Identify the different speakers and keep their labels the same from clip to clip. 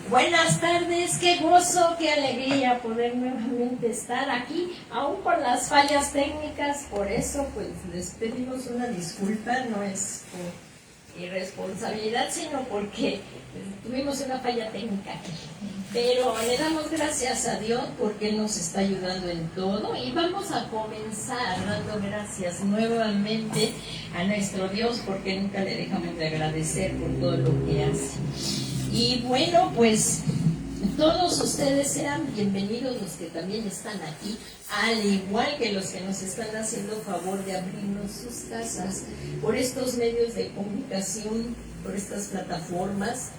Speaker 1: Buenas tardes, qué gozo, qué alegría poder nuevamente estar aquí, aún con las fallas técnicas. Por eso pues les pedimos una disculpa, no es por irresponsabilidad, sino porque tuvimos una falla técnica aquí. Pero le damos gracias a Dios porque Él nos está ayudando en todo, y vamos a comenzar dando gracias nuevamente a nuestro Dios, porque nunca le dejamos de agradecer por todo lo que hace. Y bueno, pues todos ustedes sean bienvenidos, los que también están aquí, al igual que los que nos están haciendo favor de abrirnos sus casas por estos medios de comunicación, por estas plataformas.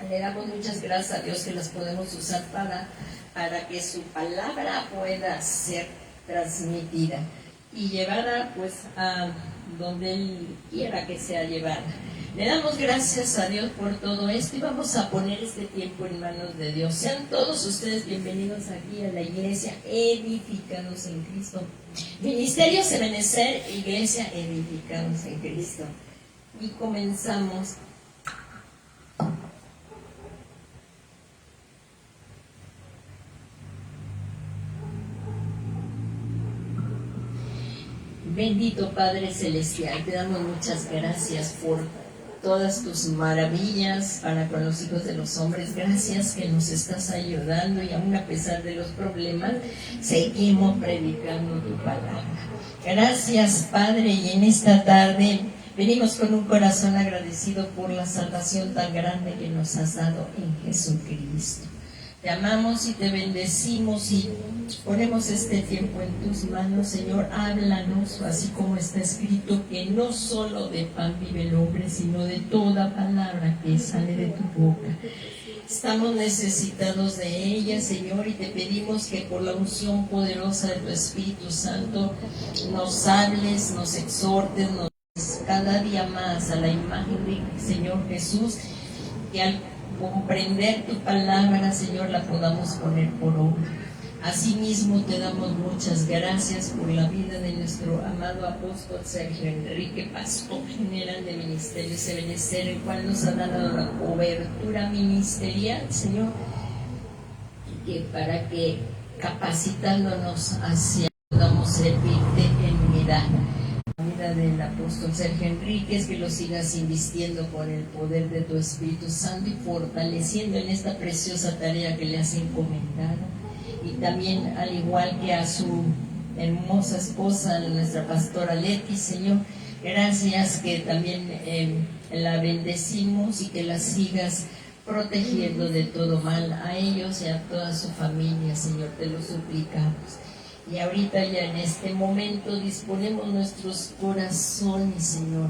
Speaker 1: Le damos muchas gracias a Dios que las podemos usar para que su palabra pueda ser transmitida y llevada pues a donde Él quiera que sea llevada. Le damos gracias a Dios por todo esto y vamos a poner este tiempo en manos de Dios. Sean todos ustedes bienvenidos aquí a la iglesia Edificados en Cristo. Ministerio Ebenezer, Iglesia Edificados en Cristo. Y comenzamos. Bendito Padre Celestial, te damos muchas gracias por todas tus maravillas para con los hijos de los hombres. Gracias que nos estás ayudando, y aún a pesar de los problemas, seguimos predicando tu palabra. Gracias, Padre, y en esta tarde venimos con un corazón agradecido por la salvación tan grande que nos has dado en Jesucristo. Te amamos y te bendecimos y ponemos este tiempo en tus manos, Señor. Háblanos, así como está escrito, que no solo de pan vive el hombre, sino de toda palabra que sale de tu boca. Estamos necesitados de ella, Señor, y te pedimos que por la unción poderosa de tu Espíritu Santo nos hables, nos exhortes, nos cada día más a la imagen de Señor Jesús, y al comprender tu palabra, Señor, la podamos poner por obra. Asimismo, te damos muchas gracias por la vida de nuestro amado apóstol Sergio Enrique, pastor general de Ministerio Ebenezer, el cual nos ha dado la cobertura ministerial, Señor, y que para que capacitándonos hacia podamos servirte en unidad. La vida del apóstol Sergio Enríquez, que lo sigas invistiendo con el poder de tu Espíritu Santo y fortaleciendo en esta preciosa tarea que le has encomendado. Y también, al igual que a su hermosa esposa, nuestra pastora Leti, Señor, gracias que también la bendecimos y que la sigas protegiendo de todo mal a ellos y a toda su familia, Señor, te lo suplicamos. Y ahorita ya en este momento disponemos nuestros corazones, Señor,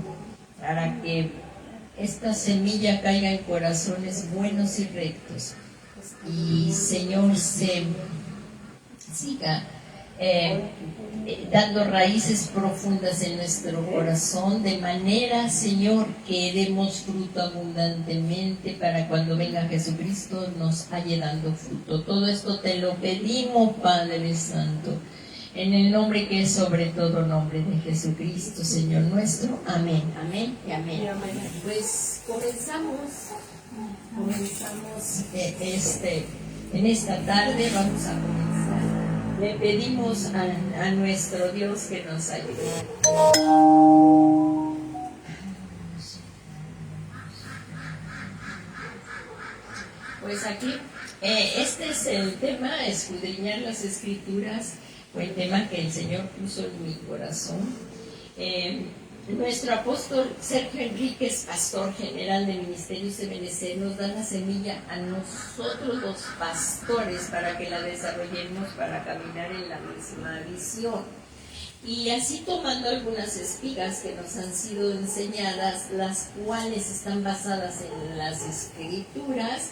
Speaker 1: para que esta semilla caiga en corazones buenos y rectos. Y, Señor, se siga dando raíces profundas en nuestro corazón, de manera, Señor, que demos fruto abundantemente para cuando venga Jesucristo nos haya dando fruto. Todo esto te lo pedimos, Padre Santo, en el nombre que es sobre todo nombre de Jesucristo, Señor nuestro. Amén, amén y amén. Pues comenzamos en esta tarde, vamos a comenzar. Le pedimos a nuestro Dios que nos ayude. Pues aquí, este es el tema, escudriñar las Escrituras, fue el tema que el Señor puso en mi corazón. Nuestro apóstol Sergio Enríquez, pastor general de Ministerios Ebenezer, nos da la semilla a nosotros los pastores para que la desarrollemos para caminar en la misma visión. Y así, tomando algunas espigas que nos han sido enseñadas, las cuales están basadas en las Escrituras,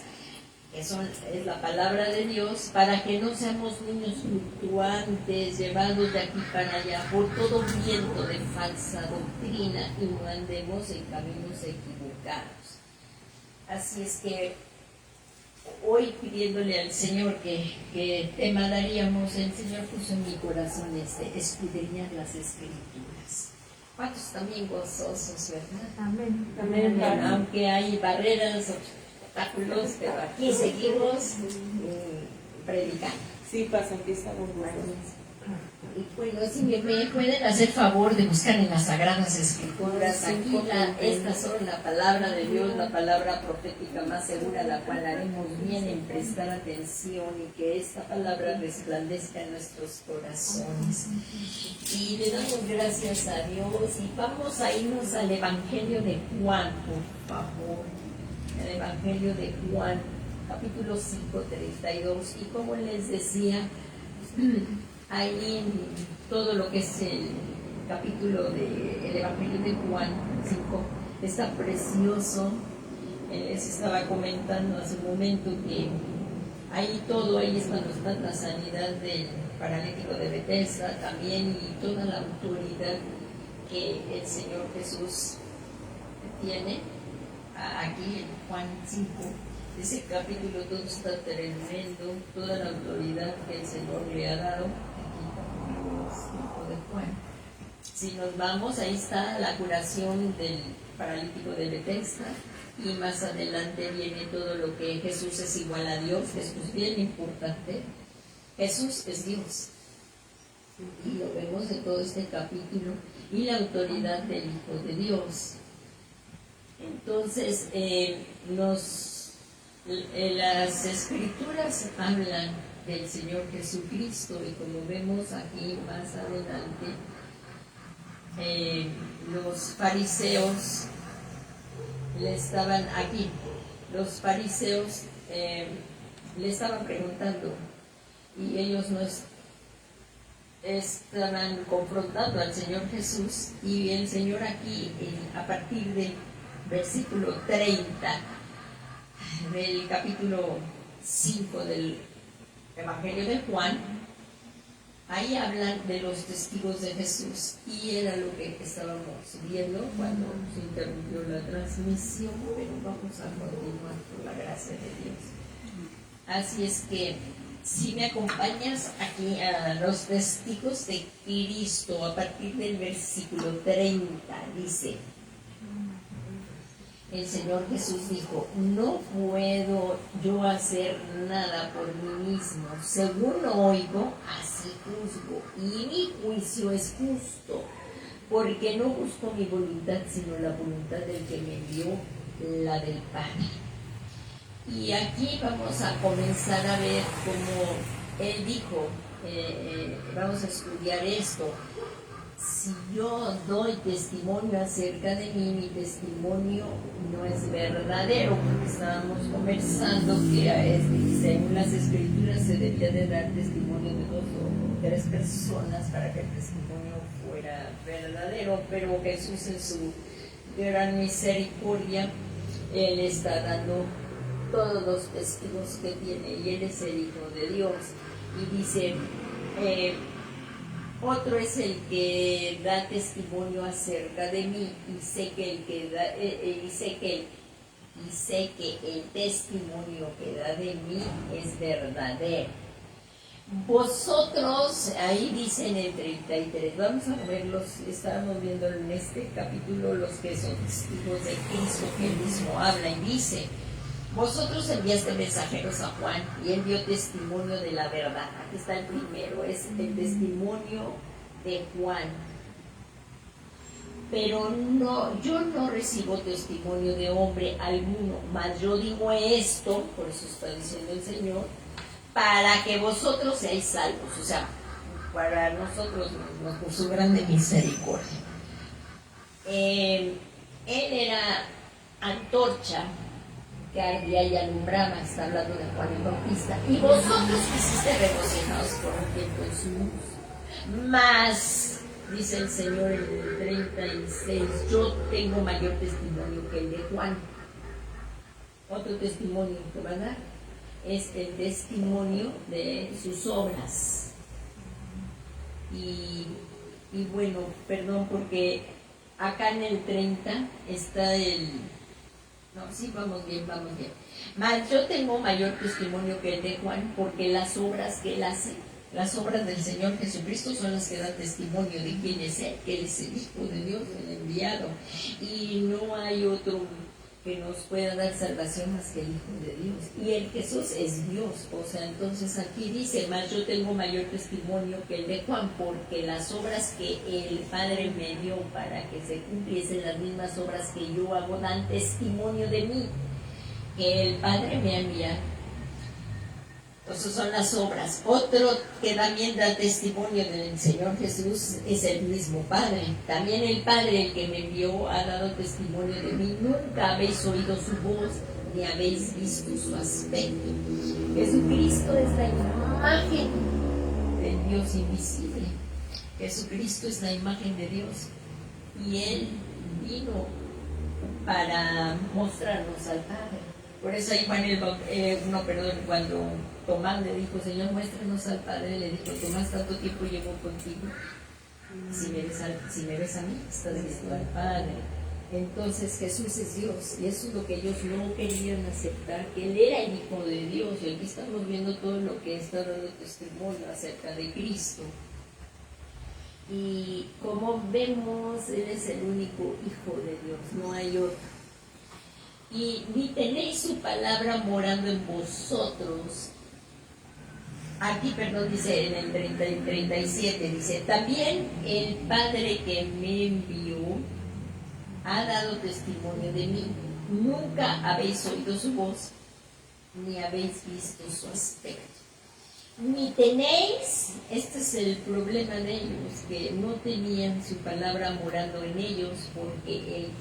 Speaker 1: que es la palabra de Dios, para que no seamos niños fluctuantes, llevados de aquí para allá por todo viento de falsa doctrina, y no andemos en caminos equivocados. Así es que hoy, pidiéndole al Señor que tema daríamos, el Señor puso en mi corazón escudriñar las Escrituras. ¿Cuántos también gozosos, verdad?
Speaker 2: Amén.
Speaker 1: Amén. Aunque hay barreras, obstáculos, pero aquí seguimos predicando.
Speaker 2: Sí, pasa, empieza a burlar.
Speaker 1: Y bueno, si me pueden hacer favor de buscar en las Sagradas Escrituras, aquí estas son la palabra de Dios, la palabra profética más segura, la cual haremos bien en prestar atención y que esta palabra resplandezca en nuestros corazones. Y le damos gracias a Dios y vamos a irnos al Evangelio de Juan, por favor. El Evangelio de Juan, capítulo 5, 32. Y como les decía, ahí en todo lo que es el capítulo del Evangelio de Juan 5 está precioso. Les estaba comentando hace un momento que ahí es cuando está la sanidad del paralítico de Bethesda también y toda la autoridad que el Señor Jesús tiene. Aquí en Juan 5, ese capítulo todo está tremendo, toda la autoridad que el Señor le ha dado. De Juan. Si nos vamos, ahí está la curación del paralítico de Bethesda y más adelante viene todo lo que Jesús es igual a Dios. Jesús, bien importante, Jesús es Dios y lo vemos en todo este capítulo y la autoridad del Hijo de Dios. Entonces las Escrituras hablan del Señor Jesucristo y como vemos aquí más adelante, los fariseos le estaban preguntando y ellos no estaban confrontando al Señor Jesús y el Señor aquí a partir del versículo 30 del capítulo 5 del Evangelio de Juan, ahí hablan de los testigos de Jesús y era lo que estábamos viendo cuando se interrumpió la transmisión, pero vamos a continuar por la gracia de Dios. Así es que si me acompañas aquí a los testigos de Cristo, a partir del versículo 30, dice: el Señor Jesús dijo, no puedo yo hacer nada por mí mismo, según oigo, así juzgo, y mi juicio es justo, porque no busco mi voluntad, sino la voluntad del que me envió, la del Padre. Y aquí vamos a comenzar a ver cómo Él dijo, vamos a estudiar esto. Si yo doy testimonio acerca de mí, mi testimonio no es verdadero, porque estábamos conversando que según las Escrituras se debía de dar testimonio de 2 o 3 personas para que el testimonio fuera verdadero, pero Jesús en su gran misericordia, Él está dando todos los testigos que tiene y Él es el Hijo de Dios. Y dice, otro es el que da testimonio acerca de mí y sé que el testimonio que da de mí es verdadero. Vosotros, ahí dice en el 33, vamos a verlos, estábamos viendo en este capítulo los que son testigos de Cristo, que Él mismo habla y dice: vosotros enviaste mensajeros a Juan y él dio testimonio de la verdad. Aquí está el primero, es el testimonio de Juan. Pero no, yo no recibo testimonio de hombre alguno, mas yo digo esto, por eso está diciendo el Señor, para que vosotros seáis salvos, o sea, para nosotros, por su grande misericordia. Él era antorcha que ardía y alumbraba, está hablando de Juan el Bautista, y vosotros quisiste regocijaos por un tiempo en su luz. Mas, dice el Señor en el 36, yo tengo mayor testimonio que el de Juan. Otro testimonio que va a dar es el testimonio de sus obras. Y bueno, perdón, porque acá en el 30 está el... No, sí, vamos bien. Mas yo tengo mayor testimonio que el de Juan, porque las obras que él hace, las obras del Señor Jesucristo, son las que dan testimonio de quién es Él, que Él es el Hijo de Dios, el enviado. Y no hay otro que nos pueda dar salvación más que el Hijo de Dios. Y el Jesús es Dios. O sea, entonces aquí dice, más yo tengo mayor testimonio que el de Juan, porque las obras que el Padre me dio para que se cumpliesen las mismas obras que yo hago dan testimonio de mí, que el Padre me ha enviado. Entonces son las obras. Otro que también da testimonio del Señor Jesús es el mismo Padre. También el Padre, el que me envió, ha dado testimonio de mí. Nunca habéis oído su voz ni habéis visto su aspecto. Jesucristo es la imagen del Dios invisible. Jesucristo es la imagen de Dios. Y Él vino para mostrarnos al Padre. Por eso ahí cuando Tomás le dijo, Señor, muéstranos al Padre, le dijo, Tomás, tanto tiempo llevo contigo, si me ves a mí, estás viendo al Padre. Entonces Jesús es Dios, y eso es lo que ellos no querían aceptar, que Él era el Hijo de Dios, y aquí estamos viendo todo lo que está dando testimonio acerca de Cristo. Y como vemos, Él es el único Hijo de Dios, no hay otro. Y ni tenéis su palabra morando en vosotros. Aquí, dice en el 37, dice, también el Padre que me envió ha dado testimonio de mí. Nunca habéis oído su voz, ni habéis visto su aspecto. Ni tenéis, este es el problema de ellos, que no tenían su palabra morando en ellos, porque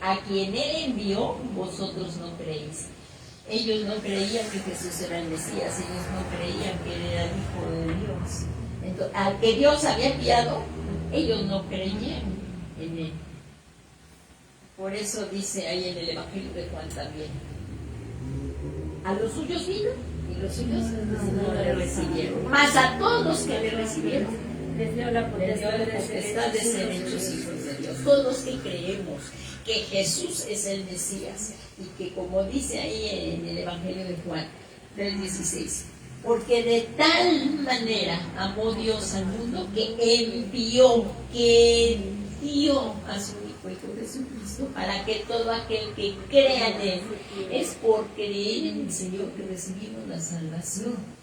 Speaker 1: a quien Él envió, vosotros no creéis. Ellos no creían que Jesús era el Mesías, ellos no creían que Él era el Hijo de Dios. Entonces, al que Dios había enviado, ellos no creían en Él. Por eso dice ahí en el Evangelio de Juan también, a los suyos vino y los suyos no le recibieron. Mas a todos los que le recibieron, les dio la potestad de ser hechos hijos de Dios. Todos los que creemos que Jesús es el Mesías y que, como dice ahí en el Evangelio de Juan 3:16, porque de tal manera amó Dios al mundo que dio a su Hijo Jesucristo, para que todo aquel que crea en Él, es por creer en el Señor que recibimos la salvación.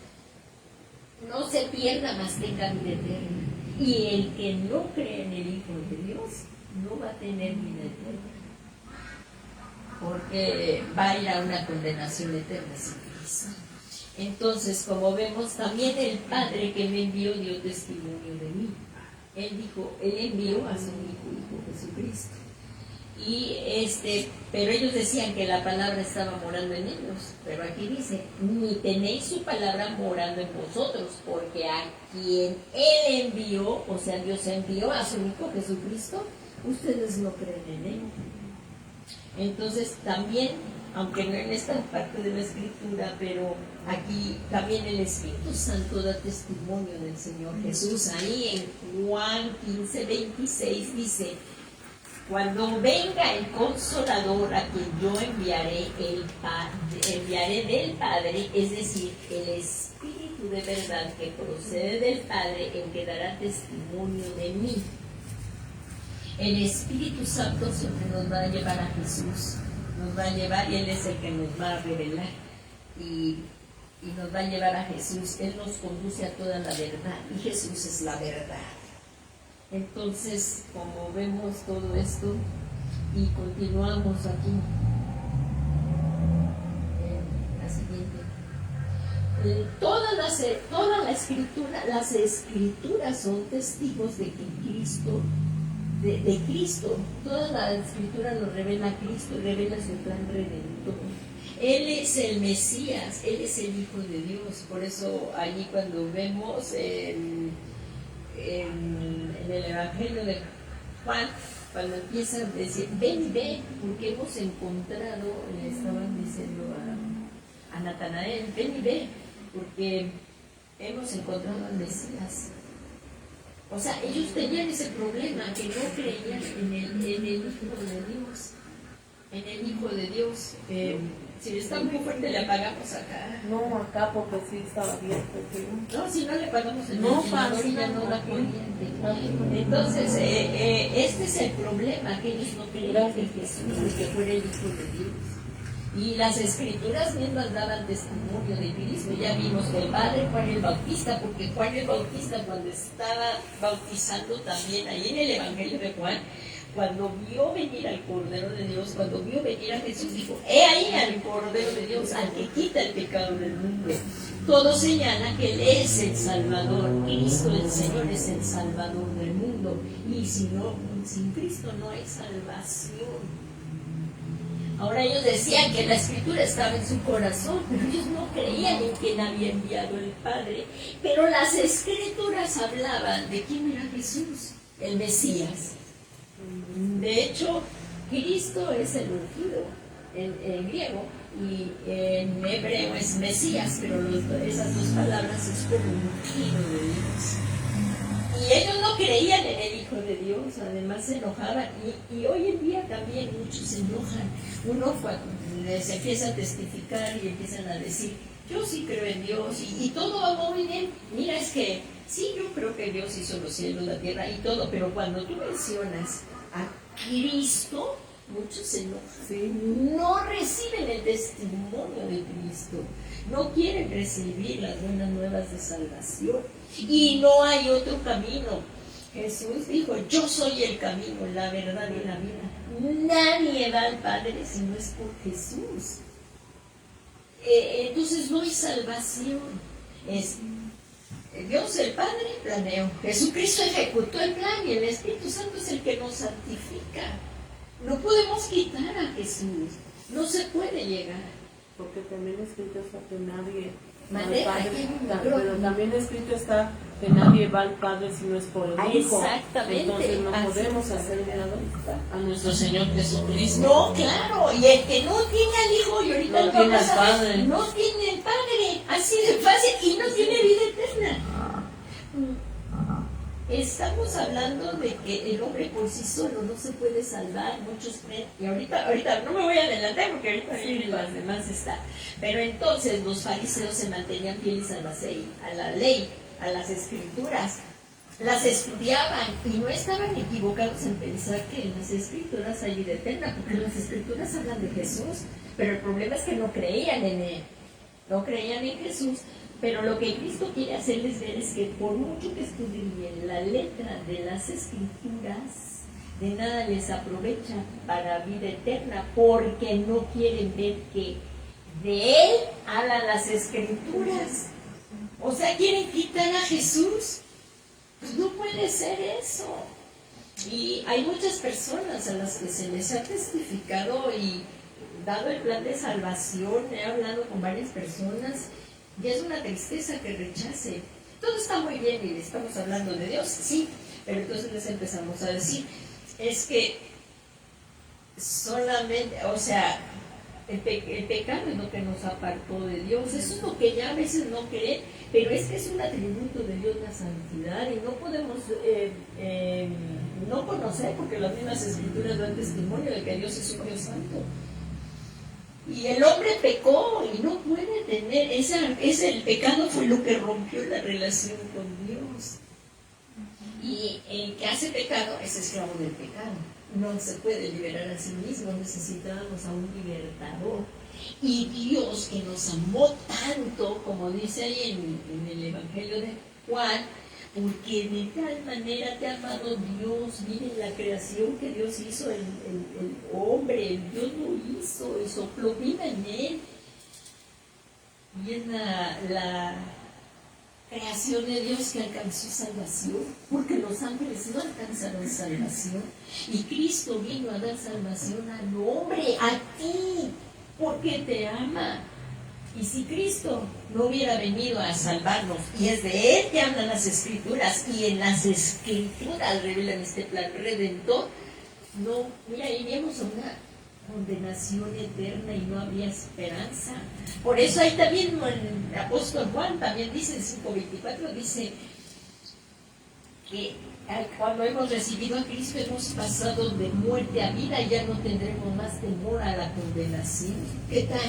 Speaker 1: No se pierda, mas tenga vida eterna. Y el que no cree en el Hijo de Dios no va a tener vida eterna, porque va a ir a una condenación eterna sin Cristo. Entonces, como vemos, también el Padre que me envió dio testimonio de mí. Él envió a su Hijo Jesucristo. Pero ellos decían que la palabra estaba morando en ellos, pero aquí dice, ni tenéis su palabra morando en vosotros, porque a quien Él envió, o sea, Dios envió a su Hijo Jesucristo, ustedes no creen en Él. Entonces también, aunque no en esta parte de la Escritura, pero aquí también el Espíritu Santo da testimonio del Señor Jesús. Ahí en Juan 15:26 dice, cuando venga el Consolador, a quien yo enviaré del Padre, es decir, el Espíritu de verdad que procede del Padre, el que dará testimonio de mí. El Espíritu Santo siempre nos va a llevar a Jesús, nos va a llevar, y Él es el que nos va a revelar y nos va a llevar a Jesús. Él nos conduce a toda la verdad y Jesús es la verdad. Entonces, como vemos todo esto y continuamos aquí, la siguiente. Toda la escritura, las escrituras son testigos de que Cristo, de Cristo, toda la escritura nos revela a Cristo, revela su plan redentor. Él es el Mesías, Él es el Hijo de Dios. Por eso allí cuando vemos en el Evangelio de Juan, cuando empieza a decir, ven y ve, porque hemos encontrado, le estaban diciendo a Natanael, ven y ve, porque hemos encontrado al Mesías. O sea, ellos tenían ese problema, que no creían en el Hijo de Dios. en el Hijo de Dios. Si está muy fuerte, le apagamos acá.
Speaker 2: No, acá porque sí estaba abierto.
Speaker 1: No, si no le pagamos el
Speaker 2: No,
Speaker 1: ventilador y ya no da corriente. Entonces, este es el problema, que ellos no creían que Jesús, de que fuera el Hijo de Dios. Y las Escrituras mismas daban testimonio de Cristo. Ya vimos del Padre Juan el Bautista, porque Juan el Bautista, cuando estaba bautizando también ahí en el Evangelio de Juan, cuando vio venir al Cordero de Dios, cuando vio venir a Jesús, dijo: he ahí al Cordero de Dios, al que quita el pecado del mundo. Todo señala que Él es el Salvador. Cristo el Señor es el Salvador del mundo. Y si no, sin Cristo no hay salvación. Ahora ellos decían que la Escritura estaba en su corazón, pero ellos no creían en quien había enviado el Padre. Pero las Escrituras hablaban de quién era Jesús, el Mesías. De hecho, Cristo es el ungido en griego, y en hebreo es Mesías, pero esas dos palabras es como ungido de Dios. Y ellos no creían en el Hijo de Dios, además se enojaban, y hoy en día también muchos se enojan. Uno les empieza a testificar y empiezan a decir: yo sí creo en Dios, y todo va muy bien. Mira, es que sí, yo creo que Dios hizo los cielos, la tierra y todo, pero cuando tú mencionas a Cristo, muchos se enojan.
Speaker 2: Sí.
Speaker 1: No reciben el testimonio de Cristo, no quieren recibir las buenas nuevas de salvación, y no hay otro camino. Jesús dijo: yo soy el camino, la verdad y la vida. Nadie va al Padre si no es por Jesús. Entonces no hay salvación. Es Dios el Padre planeó, Jesucristo ejecutó el plan, y el Espíritu Santo es el que nos santifica. No podemos quitar a Jesús, no se puede llegar.
Speaker 2: Porque también escrito está que nadie va al
Speaker 1: Maneja,
Speaker 2: Padre, pero también escrito está que nadie va al Padre si no es por el Hijo.
Speaker 1: Exactamente.
Speaker 2: Entonces no
Speaker 1: Así
Speaker 2: podemos
Speaker 1: es.
Speaker 2: hacer nada a nuestro Señor Jesucristo.
Speaker 1: No, claro, y el que no tiene al Hijo, y ahorita
Speaker 2: No
Speaker 1: lo
Speaker 2: tiene
Speaker 1: vamos
Speaker 2: al
Speaker 1: a ver,
Speaker 2: Padre.
Speaker 1: no tiene el Padre, así de fácil, y no tiene vida eterna. Estamos hablando de que el hombre por sí solo no se puede salvar. Muchos creen, y ahorita no me voy a adelantar porque ahorita vienen las demás está. Pero entonces los fariseos se mantenían fieles a la ley, a las Escrituras, las estudiaban y no estaban equivocados en pensar que en las Escrituras hay vida eterna, porque las Escrituras hablan de Jesús, pero el problema es que no creían en Él, no creían en Jesús. Pero lo que Cristo quiere hacerles ver es que por mucho que estudien bien la letra de las Escrituras, de nada les aprovecha para vida eterna, porque no quieren ver que de Él hablan las Escrituras. O sea, quieren quitar a Jesús. Pues no puede ser eso. Y hay muchas personas a las que se les ha testificado y dado el plan de salvación. He hablado con varias personas y es una tristeza que rechace. Todo está muy bien y estamos hablando de Dios, sí, pero entonces les empezamos a decir, es que solamente, o sea, el pecado es lo que nos apartó de Dios. Eso es lo que ya a veces no creen, pero es que es un atributo de Dios la santidad, y no podemos no conocer, porque las mismas Escrituras dan testimonio de que Dios es un Dios santo. Y el hombre pecó y no puede tener, el pecado fue lo que rompió la relación con Dios. Y el que hace pecado es esclavo del pecado. No se puede liberar a sí mismo, necesitábamos a un libertador. Y Dios, que nos amó tanto, como dice ahí en el Evangelio de Juan, porque de tal manera te ha amado Dios. Miren la creación que Dios hizo, el hombre, Dios lo hizo y sopló vida en él. Y es la creación de Dios que alcanzó salvación, porque los ángeles no alcanzaron salvación, y Cristo vino a dar salvación al hombre, a ti, porque te ama. Y si Cristo no hubiera venido a salvarnos, y es de Él que hablan las Escrituras, y en las Escrituras revelan este plan redentor, no, mira, iríamos a una condenación eterna y no habría esperanza. Por eso ahí también el apóstol Juan también dice en 5:24, dice que cuando hemos recibido a Cristo hemos pasado de muerte a vida y ya no tendremos más temor a la condenación. ¿Qué tal?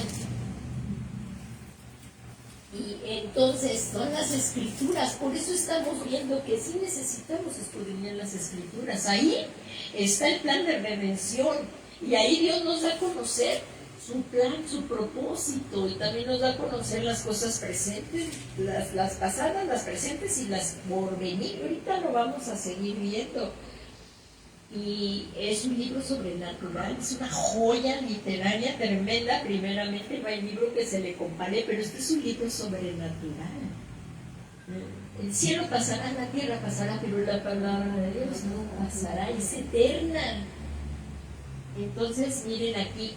Speaker 1: Y entonces son las Escrituras, por eso estamos viendo que sí necesitamos escudriñar las Escrituras. Ahí está el plan de redención y ahí Dios nos da a conocer su plan, su propósito, y también nos da a conocer las cosas presentes, las pasadas, las presentes y las por venir. Ahorita lo vamos a seguir viendo. Y es un libro sobrenatural, es una joya literaria tremenda. Primeramente no hay libro que se le compare, pero este es un libro sobrenatural. El cielo pasará, la tierra pasará, pero la palabra de Dios no pasará, es eterna. Entonces miren aquí,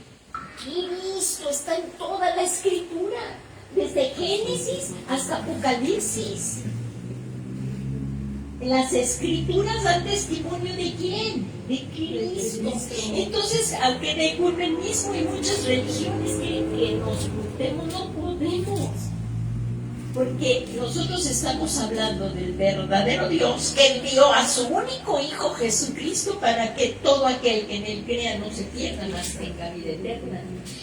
Speaker 1: Cristo está en toda la Escritura, desde Génesis hasta Apocalipsis. Las Escrituras dan testimonio ¿de quién? De Cristo. Entonces, aunque en el ecumenismo y muchas religiones creen que nos juntemos, no podemos. Porque nosotros estamos hablando del verdadero Dios que envió a su único Hijo Jesucristo para que todo aquel que en Él crea no se pierda, mas tenga vida eterna.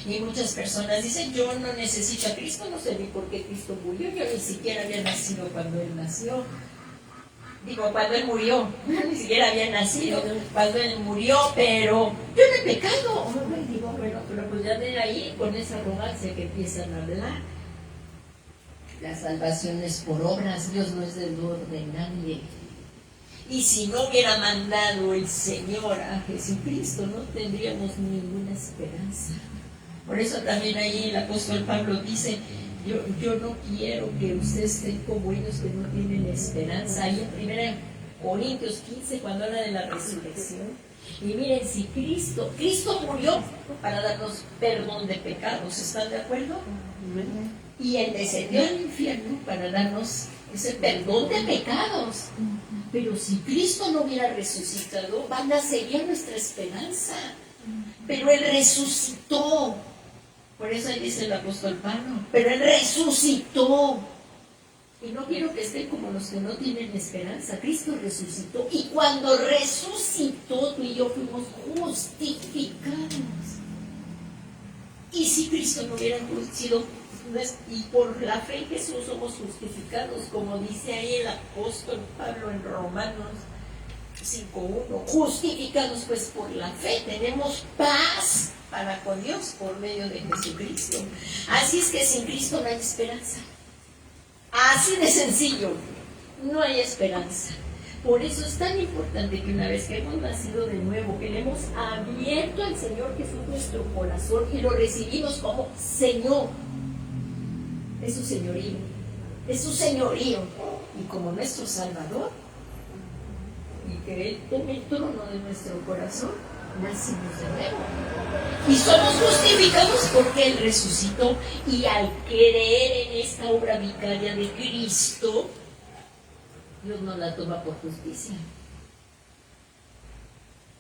Speaker 1: Y muchas personas dicen, yo no necesito a Cristo, no sé ni por qué Cristo murió, yo ni siquiera había nacido cuando Él nació. Digo, cuando Él murió, ni siquiera había nacido cuando Él murió, pero yo no he pecado. Digo, bueno, pero pues ya de ahí, con esa arrogancia que empiezan a hablar. La salvación es por obras, Dios no es deudor de nadie. Y si no hubiera mandado el Señor a Jesucristo, no tendríamos ninguna esperanza. Por eso también ahí el apóstol Pablo dice, yo no quiero que ustedes estén como ellos que no tienen esperanza. Ahí en 1 Corintios 15, cuando habla de la resurrección. Y miren, si Cristo murió para darnos perdón de pecados, ¿están de acuerdo? Y Él descendió al infierno para darnos ese perdón de pecados. Pero si Cristo no hubiera resucitado, vana sería nuestra esperanza. Pero Él resucitó. Por eso ahí dice el apóstol Pablo, pero Él resucitó. Y no quiero que estén como los que no tienen esperanza. Cristo resucitó. Y cuando resucitó, tú y yo fuimos justificados. Y si Cristo no hubiera sido, y por la fe en Jesús somos justificados, como dice ahí el apóstol Pablo en Romanos 5:1, justificados pues por la fe, tenemos paz para con Dios por medio de Jesucristo. Así es que sin Cristo no hay esperanza. Así de sencillo, no hay esperanza. Por eso es tan importante que una vez que hemos nacido de nuevo, que le hemos abierto al Señor Jesús nuestro corazón y lo recibimos como Señor, es su señorío, es su señorío, y como nuestro Salvador, y que Él tome el trono de nuestro corazón, nacimos de nuevo. Y somos justificados porque Él resucitó, y al creer en esta obra vicaria de Cristo, Dios no la toma por justicia.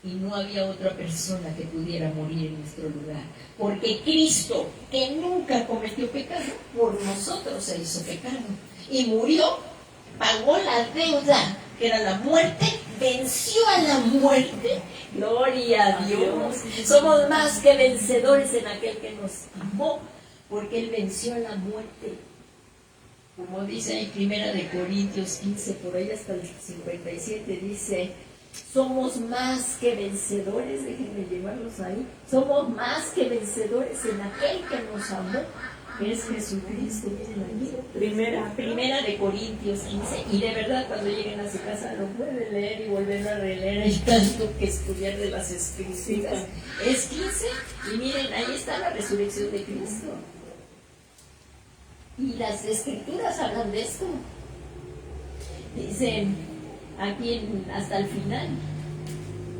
Speaker 1: Y no había otra persona que pudiera morir en nuestro lugar. Porque Cristo, que nunca cometió pecado, por nosotros se hizo pecado. Y murió, pagó la deuda, que era la muerte, venció a la muerte. Gloria a Dios. Somos más que vencedores en aquel que nos amó, porque Él venció a la muerte. Como dice en 1 Corintios 15, por ahí hasta el 57, dice, somos más que vencedores, déjenme llevarlos ahí, somos más que vencedores en aquel que nos amó, que es Jesucristo. Miren aquí, primera de Corintios 15, y de verdad cuando lleguen a su casa lo pueden leer y volver a releer, hay tanto que estudiar de las Escrituras. Es 15, y miren, ahí está la resurrección de Cristo. Y las Escrituras hablan de esto. Dicen aquí hasta el final,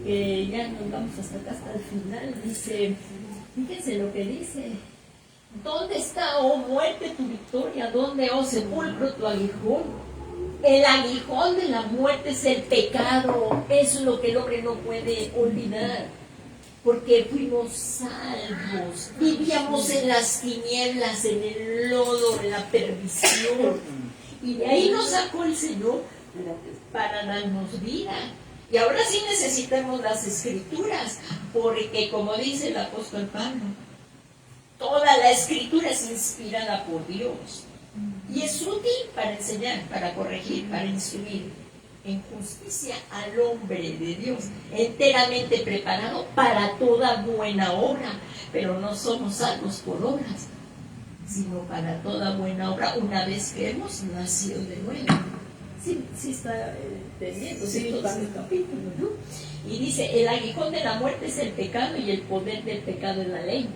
Speaker 1: que ya nos vamos hasta acá, hasta el final, dice, fíjense lo que dice: ¿dónde está, oh muerte, tu victoria? ¿Dónde, oh sepulcro, tu aguijón? El aguijón de la muerte es el pecado. Eso es lo que el hombre no puede olvidar, porque fuimos salvos, vivíamos en las tinieblas, en el lodo, en la perdición, y de ahí nos sacó el Señor para darnos vida. Y ahora sí necesitamos las escrituras, porque como dice el apóstol Pablo, toda la escritura es inspirada por Dios y es útil para enseñar, para corregir, para instruir en justicia al hombre de Dios, enteramente preparado para toda buena obra. Pero no somos salvos por obras, sino para toda buena obra una vez que hemos nacido de nuevo. Sí está entendiendo, sí, todo el capítulo, ¿no? Y dice, el aguijón de la muerte es el pecado y el poder del pecado es la ley.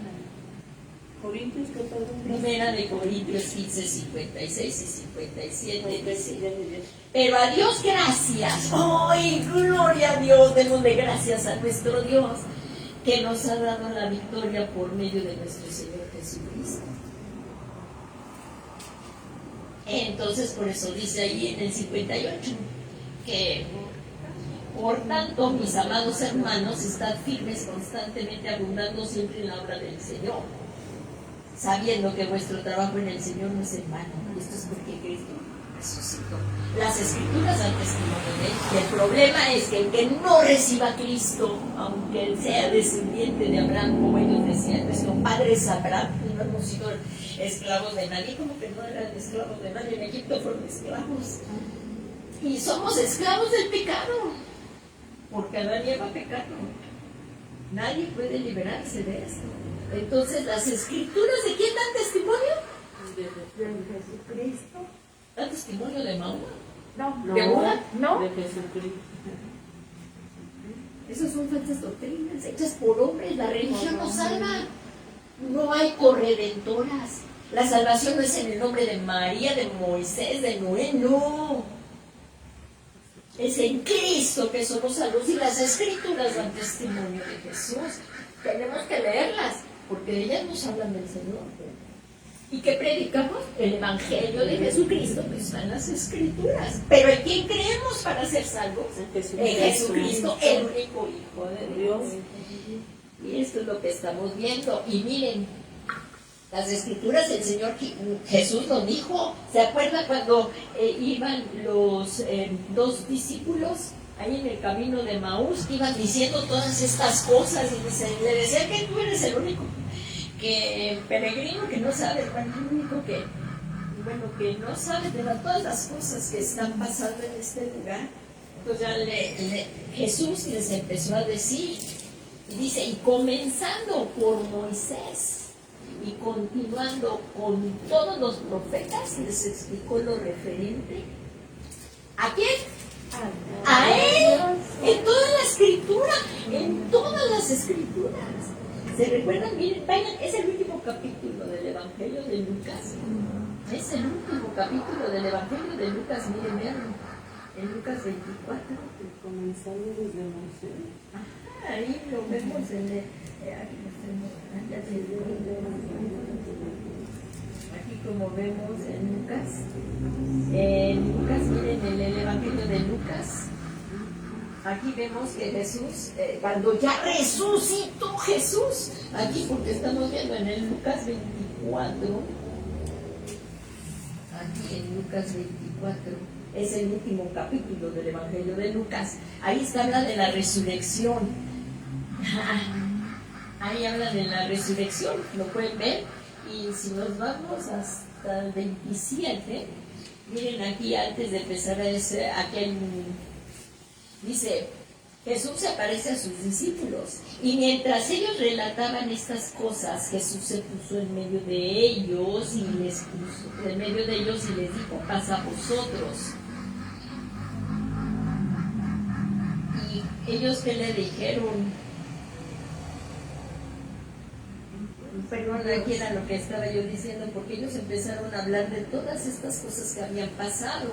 Speaker 2: Corintios, ¿qué tal?
Speaker 1: Primera de Corintios 15, 56 y 57 dice, pero a Dios gracias, ¡ay, gloria a Dios! Démosle gracias a nuestro Dios, que nos ha dado la victoria por medio de nuestro Señor Jesucristo. Entonces, por eso dice ahí en el 58, que por tanto, mis amados hermanos, estad firmes constantemente, abundando siempre en la obra del Señor, sabiendo que vuestro trabajo en el Señor no es en vano. Y esto es porque Cristo resucitó. Las Escrituras dan testimonio de él. Y el problema es que el que no reciba a Cristo, aunque él sea descendiente de Abraham, como ellos decían, nuestro padre es Abraham, y no hemos sido esclavos de nadie, como que no eran esclavos de nadie, en Egipto fueron esclavos. Y somos esclavos del pecado, porque Adán y Eva pecaron. Nadie puede liberarse de esto. Entonces, ¿las Escrituras de quién dan testimonio?
Speaker 2: De Jesucristo.
Speaker 1: ¿Dan testimonio de Mahoma?
Speaker 2: No,
Speaker 1: ¿De Buda? No.
Speaker 2: De Jesucristo.
Speaker 1: Esas son falsas doctrinas hechas por hombres. La religión no salva. No hay corredentoras. La salvación no es en el nombre de María, de Moisés, de Noé, no. Es en Cristo que somos salvos, y las Escrituras dan testimonio de Jesús. Tenemos que leerlas, porque ellas nos hablan del Señor. ¿Y qué predicamos? El Evangelio de Jesucristo, que está en las Escrituras. Pero ¿en quién creemos para ser salvos? En Jesucristo, el único Hijo de Dios. Y esto es lo que estamos viendo. Y miren, las Escrituras, el Señor Jesús lo dijo. ¿Se acuerda cuando iban los dos discípulos ahí en el camino de Maús, que iban diciendo todas estas cosas? Y le decían que tú eres el único peregrino que no sabe, el único que no sabe de todas las cosas que están pasando en este lugar. Entonces ya Jesús les empezó a decir, y dice, y comenzando por Moisés y continuando con todos los profetas, les explicó lo referente. ¿A quién? A él, en toda la Escritura, en todas las Escrituras. ¿Se recuerdan? Miren, vayan, es el último capítulo del Evangelio de Lucas. Es el último capítulo del Evangelio de Lucas, miren, vean, en Lucas 24.
Speaker 2: Comenzando desde Moisés.
Speaker 1: Ajá, ahí lo vemos en el... Aquí como vemos en Lucas, miren, en el Evangelio de Lucas, aquí vemos que Jesús, cuando ya resucitó Jesús, aquí porque estamos viendo en el Lucas 24, aquí en Lucas 24, es el último capítulo del Evangelio de Lucas, ahí está, habla de la resurrección, ahí habla de la resurrección, lo pueden ver, y si nos vamos hasta el 27, miren aquí antes de empezar aquel... Dice, Jesús se aparece a sus discípulos, y mientras ellos relataban estas cosas, Jesús se puso en medio de ellos y les dijo, paz a vosotros. Y ellos, ¿qué le dijeron? Perdón, aquí era lo que estaba yo diciendo, porque ellos empezaron a hablar de todas estas cosas que habían pasado.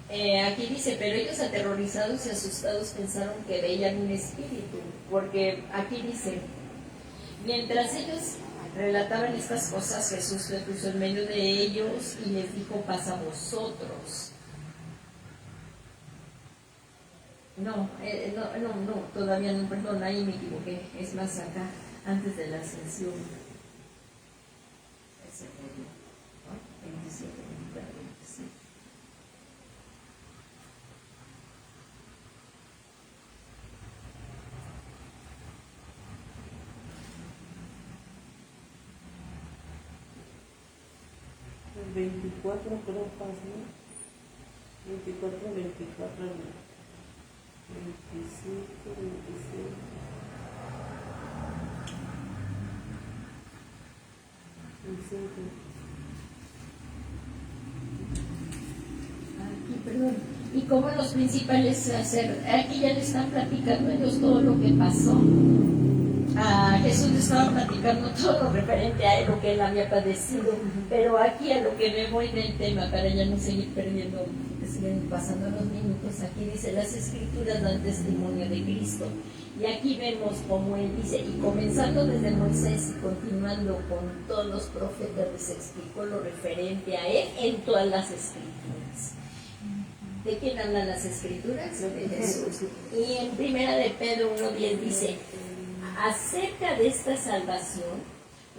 Speaker 1: Aquí dice, pero ellos aterrorizados y asustados pensaron que veían un espíritu, porque aquí dice, mientras ellos relataban estas cosas, Jesús se puso en medio de ellos y les dijo, paz a vosotros. No, todavía no, perdón, ahí me equivoqué, es más acá, antes de la ascensión. Ese medio, ¿no? 27, 24, 25.
Speaker 2: 24 creo pasa, ¿no? 24, 24, 25, 26.
Speaker 1: Aquí, perdón. Y como los principales sacerdotes, aquí ya le están platicando ellos todo lo que pasó. Jesús le estaba platicando todo lo referente a él, lo que él había padecido. Pero aquí a lo que me voy del tema, para ya no seguir perdiendo, que siguen pasando los minutos, aquí dice, las Escrituras dan testimonio de Cristo. Y aquí vemos como él dice, y comenzando desde Moisés y continuando con todos los profetas, les explicó lo referente a él en todas las Escrituras. ¿De quién hablan las Escrituras? De Jesús. Y en Primera de Pedro 1:10 dice, acerca de esta salvación,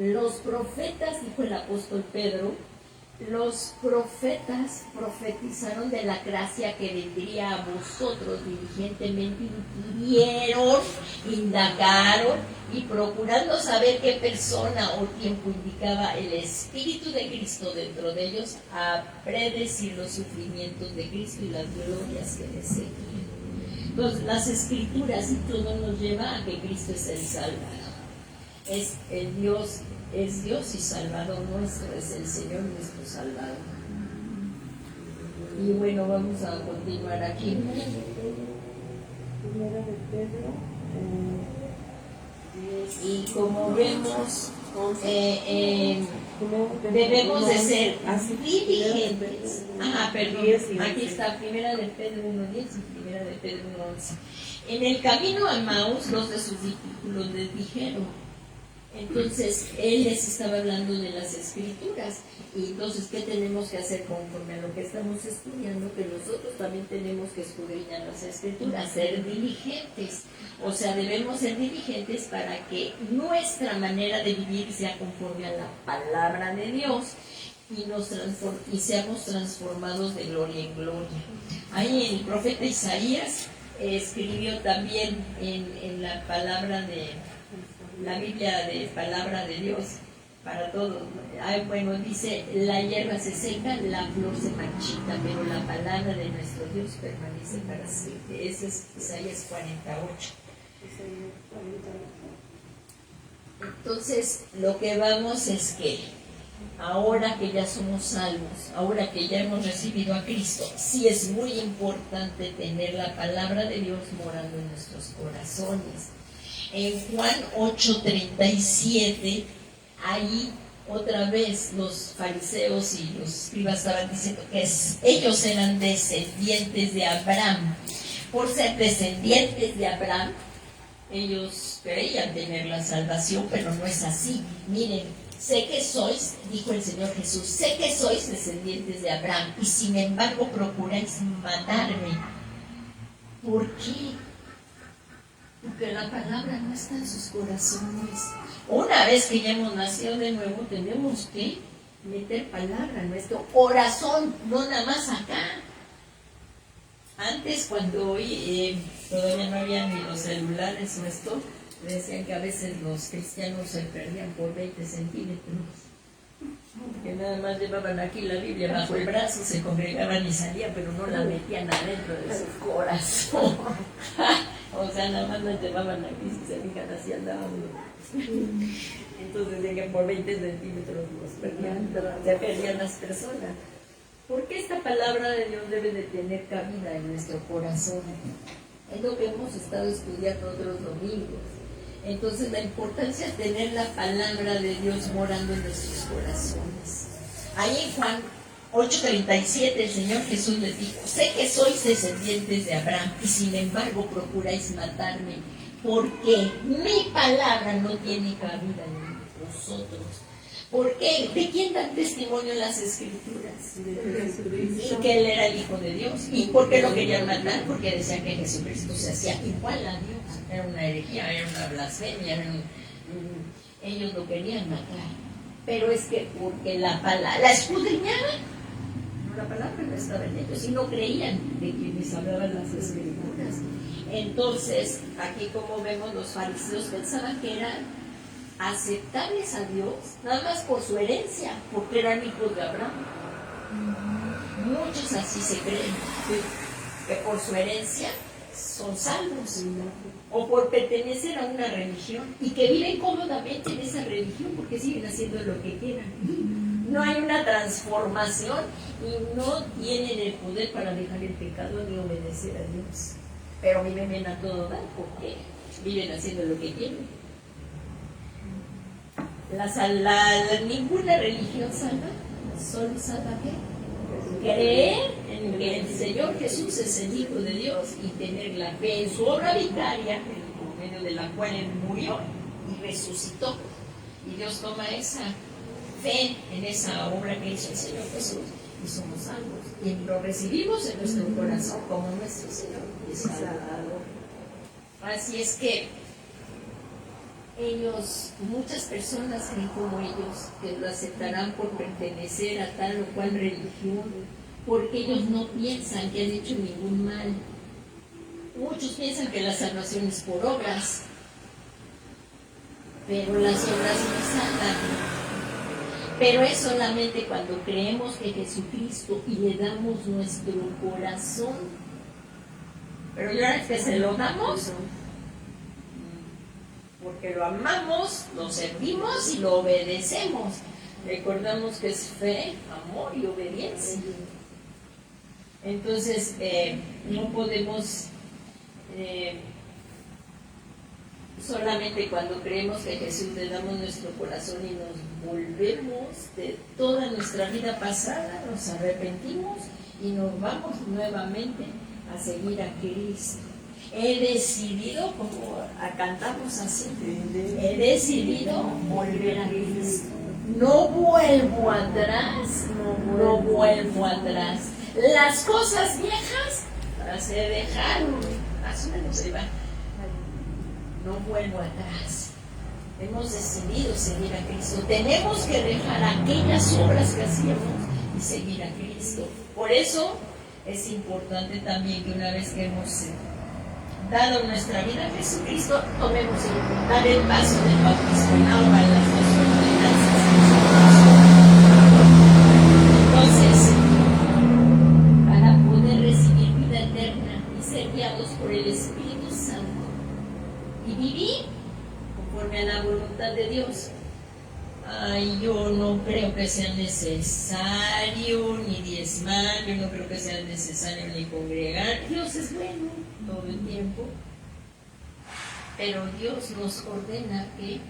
Speaker 1: los profetas, dijo el apóstol Pedro, los profetas profetizaron de la gracia que vendría a vosotros diligentemente, inquirieron, indagaron y procurando saber qué persona o tiempo indicaba el Espíritu de Cristo dentro de ellos a predecir los sufrimientos de Cristo y las glorias que le seguían. Entonces, las Escrituras y todo nos lleva a que Cristo es el Salvador. Es Dios y Salvador nuestro, es el Señor nuestro Salvador. Y bueno, vamos a continuar aquí.
Speaker 2: Primera de Pedro,
Speaker 1: Y como vemos, debemos de ser diligentes. Perdón, aquí está Primera de Pedro 1:10 y Primera de Pedro 1:11. En el camino a Maús, dos de sus discípulos les dijeron. Entonces, él les estaba hablando de las Escrituras. Y entonces, ¿qué tenemos que hacer conforme a lo que estamos estudiando? Que nosotros también tenemos que escudriñar las Escrituras, ser diligentes. O sea, debemos ser diligentes para que nuestra manera de vivir sea conforme a la palabra de Dios y seamos transformados de gloria en gloria. Ahí el profeta Isaías escribió también en la palabra de la Biblia de palabra de Dios para todos. Bueno, dice, la hierba se seca, la flor se marchita, pero la palabra de nuestro Dios permanece para siempre. Ese es Isaías 48. Entonces, lo que vamos es que ahora que ya somos salvos, ahora que ya hemos recibido a Cristo, sí es muy importante tener la palabra de Dios morando en nuestros corazones. En Juan 8:37, ahí otra vez los fariseos y los escribas estaban diciendo que ellos eran descendientes de Abraham. Por ser descendientes de Abraham, ellos creían tener la salvación, pero no es así. Miren, sé que sois, dijo el Señor Jesús, sé que sois descendientes de Abraham y sin embargo procuráis matarme. ¿Por qué? Porque la palabra no está en sus corazones. Una vez que ya hemos nacido de nuevo, tenemos que meter palabra en nuestro corazón, no nada más acá. Antes, cuando todavía no había ni los celulares o esto, decían que a veces los cristianos se perdían por 20 centímetros. Que nada más llevaban aquí la Biblia bajo el brazo, se congregaban y salían, pero no la metían adentro de su corazón. O sea, nada más la llevaban aquí, si se fijan, así andaban. Entonces, de que por 20 centímetros se perdían las personas. ¿Por qué esta palabra de Dios debe de tener cabida en nuestro corazón? Es lo que hemos estado estudiando otros domingos. Entonces, la importancia es tener la palabra de Dios morando en nuestros corazones. Ahí en Juan 8:37 el Señor Jesús les dijo, sé que sois descendientes de Abraham y sin embargo procuráis matarme porque mi palabra no tiene cabida en vosotros. ¿Por qué? ¿De quién dan testimonio las Escrituras?
Speaker 2: De Jesucristo.
Speaker 1: Que Él era el Hijo de Dios. ¿Y por qué lo querían matar? Porque decían que Jesucristo se hacía igual a Dios. Era una herejía, era una blasfemia. Ellos lo querían matar. Pero es que porque la palabra, la escudriñaban, la palabra no estaba en ellos y no creían de quienes hablaban las Escrituras. Entonces, aquí como vemos, los fariseos pensaban que eran aceptables a Dios nada más por su herencia, porque eran hijos de Abraham. Muchos así se creen, que por su herencia son salvos, o por pertenecer a una religión, y que viven cómodamente en esa religión porque siguen haciendo lo que quieran. No hay una transformación y no tienen el poder para dejar el pecado ni obedecer a Dios. Pero viven bien a todo dar porque viven haciendo lo que quieren. Ninguna religión salva, solo salva qué? Creer en que el Señor Jesús es el Hijo de Dios y tener la fe en su obra vicaria, por medio de la cual Él murió y resucitó. Y Dios toma esa fe en esa obra que hizo el Señor Jesús y somos salvos. Y lo recibimos en nuestro corazón como nuestro Señor y Salvador. Así es que muchas personas creen como ellos, que lo aceptarán por pertenecer a tal o cual religión, porque ellos no piensan que han hecho ningún mal. Muchos piensan que la salvación es por obras, pero las obras no salvan. Pero es solamente cuando creemos que Jesucristo y le damos nuestro corazón. Pero ya es que se lo damos, porque lo amamos, lo servimos y lo obedecemos. Recordamos que es fe, amor y obediencia. Entonces, no podemos solamente cuando creemos que Jesús le damos nuestro corazón y nos volvemos de toda nuestra vida pasada, nos arrepentimos y nos vamos nuevamente a seguir a Cristo. He decidido, como cantamos así, he decidido volver a Cristo. No vuelvo atrás, no vuelvo atrás. Las cosas viejas las he dejado. Más o menos ahí va. No vuelvo atrás. Hemos decidido seguir a Cristo. Tenemos que dejar aquellas obras que hacíamos y seguir a Cristo. Por eso es importante también que una vez que hemos dado nuestra vida a Jesucristo, tomemos dar el paso del bautismo en agua en las dos ordenanzas. Entonces, para poder recibir vida eterna y ser guiados por el Espíritu Santo y vivir conforme a la voluntad de Dios, yo no creo que sea necesario ni diezmar, yo no creo que sea necesario ni congregar. Dios es bueno todo el tiempo, pero Dios nos ordena que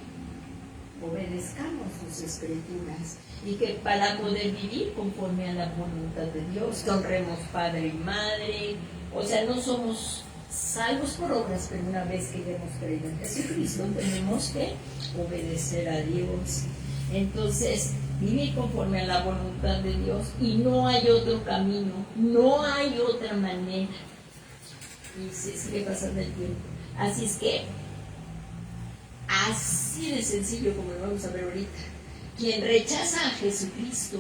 Speaker 1: obedezcamos sus escrituras y que para poder vivir conforme a la voluntad de Dios, que honremos padre y madre. O sea, no somos salvos por obras, pero una vez que ya hemos creído en Jesucristo, tenemos que obedecer a Dios. Entonces, vivir conforme a la voluntad de Dios, y no hay otro camino, no hay otra manera. Y se sigue pasando el tiempo. Así es que, así de sencillo como lo vamos a ver ahorita, quien rechaza a Jesucristo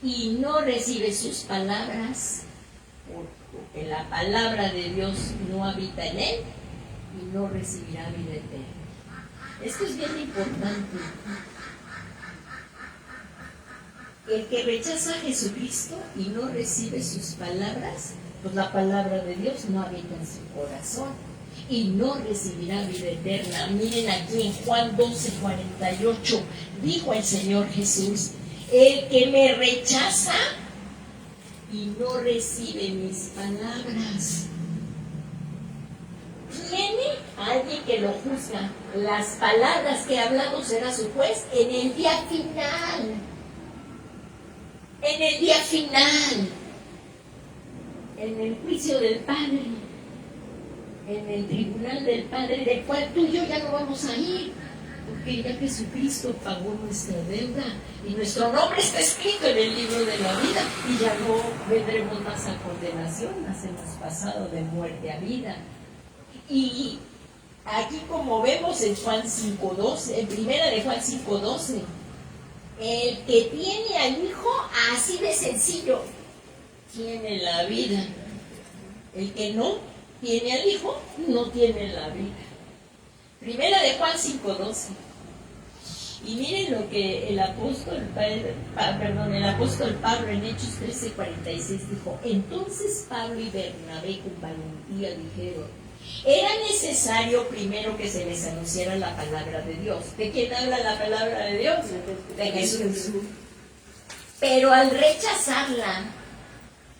Speaker 1: y no recibe sus palabras, porque la palabra de Dios no habita en él, y no recibirá vida eterna. Esto es bien importante. El que rechaza a Jesucristo y no recibe sus palabras, pues la palabra de Dios no habita en su corazón y no recibirá vida eterna. Miren aquí en Juan 12:48, dijo el Señor Jesús: el que me rechaza y no recibe mis palabras, tiene alguien que lo juzga. Las palabras que he hablado será su juez en el día final. En el día final, en el juicio del Padre, en el tribunal del Padre, del cual tú y yo ya no vamos a ir, porque ya Jesucristo pagó nuestra deuda y nuestro nombre está escrito en el libro de la vida, y ya no vendremos más a condenación, más hemos pasado de muerte a vida. Y aquí, como vemos en Juan 5:12, en primera de Juan 5:12, el que tiene al Hijo, así de sencillo, tiene la vida. El que no tiene al Hijo, no tiene la vida. Primera de Juan 5:12. Y miren lo que el apóstol Pablo en Hechos 13:46 dijo: entonces Pablo y Bernabé con valentía dijeron: era necesario primero que se les anunciara la palabra de Dios. ¿De quién habla la palabra de Dios? De Jesús. Pero al rechazarla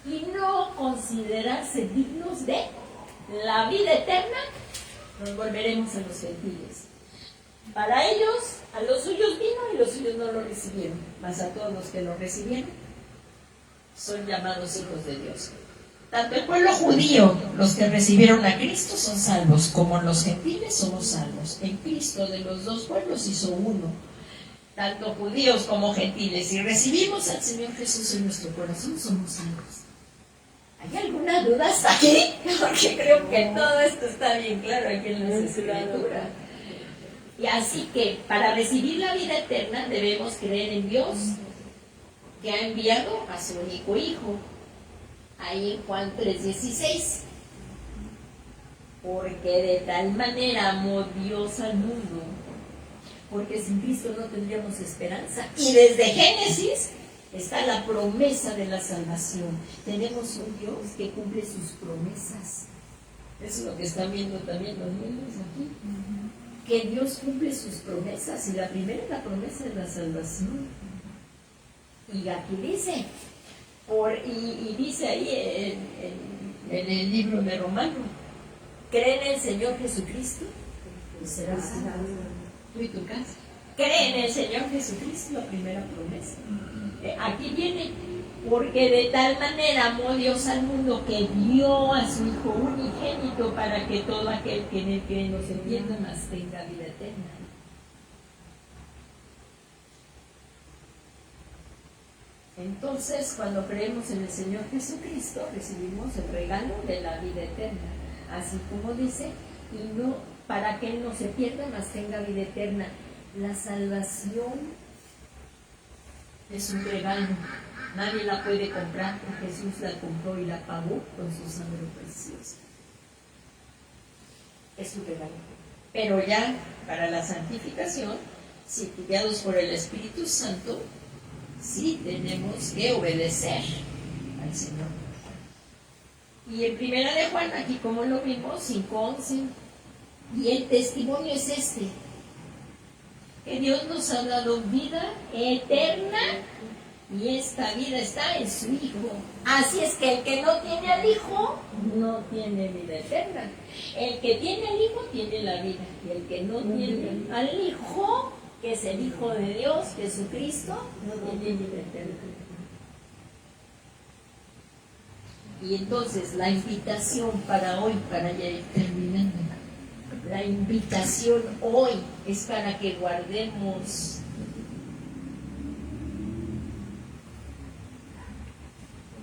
Speaker 1: y no considerarse dignos de la vida eterna, nos volveremos a los gentiles. Para ellos, a los suyos vino y los suyos no lo recibieron, mas a todos los que lo recibieron son llamados hijos de Dios. Tanto el pueblo judío, los que recibieron a Cristo, son salvos, como los gentiles somos salvos. En Cristo de los dos pueblos hizo uno, tanto judíos como gentiles. Si recibimos al Señor Jesús en nuestro corazón, somos salvos. ¿Hay alguna duda hasta aquí? Porque creo que todo esto está bien claro aquí en la Escritura. Y así que para recibir la vida eterna debemos creer en Dios, que ha enviado a su único Hijo. Ahí en Juan 3:16. Porque de tal manera amó Dios al mundo, porque sin Cristo no tendríamos esperanza. Y desde Génesis está la promesa de la salvación. Tenemos un Dios que cumple sus promesas. Eso es lo que están viendo también los niños aquí. Que Dios cumple sus promesas. Y la primera es la promesa de la salvación. Y aquí dice, y dice ahí en el libro de Romanos: cree en el Señor Jesucristo y serás salvo, tú y tu casa. Cree en el Señor Jesucristo, la primera promesa. Aquí viene: porque de tal manera amó Dios al mundo que dio a su Hijo unigénito, para que todo aquel que en él cree no se pierda, mas tenga vida eterna. Entonces, cuando creemos en el Señor Jesucristo, recibimos el regalo de la vida eterna. Así como dice: y no, para que él no se pierda, mas tenga vida eterna. La salvación es un regalo. Nadie la puede comprar, porque Jesús la compró y la pagó con su sangre preciosa. Es un regalo. Pero ya para la santificación, si guiados por el Espíritu Santo, sí tenemos que obedecer al Señor. Y en Primera de Juan, aquí como lo vimos, 5:11, y el testimonio es este: que Dios nos ha dado vida eterna, y esta vida está en su Hijo. Así es que el que no tiene al Hijo no tiene vida eterna. El que tiene al Hijo tiene la vida, y el que no tiene al Hijo, que es el Hijo de Dios, Jesucristo, no tiene vida eterna. Y entonces la invitación para hoy, para ya ir terminando, la invitación hoy es para que guardemos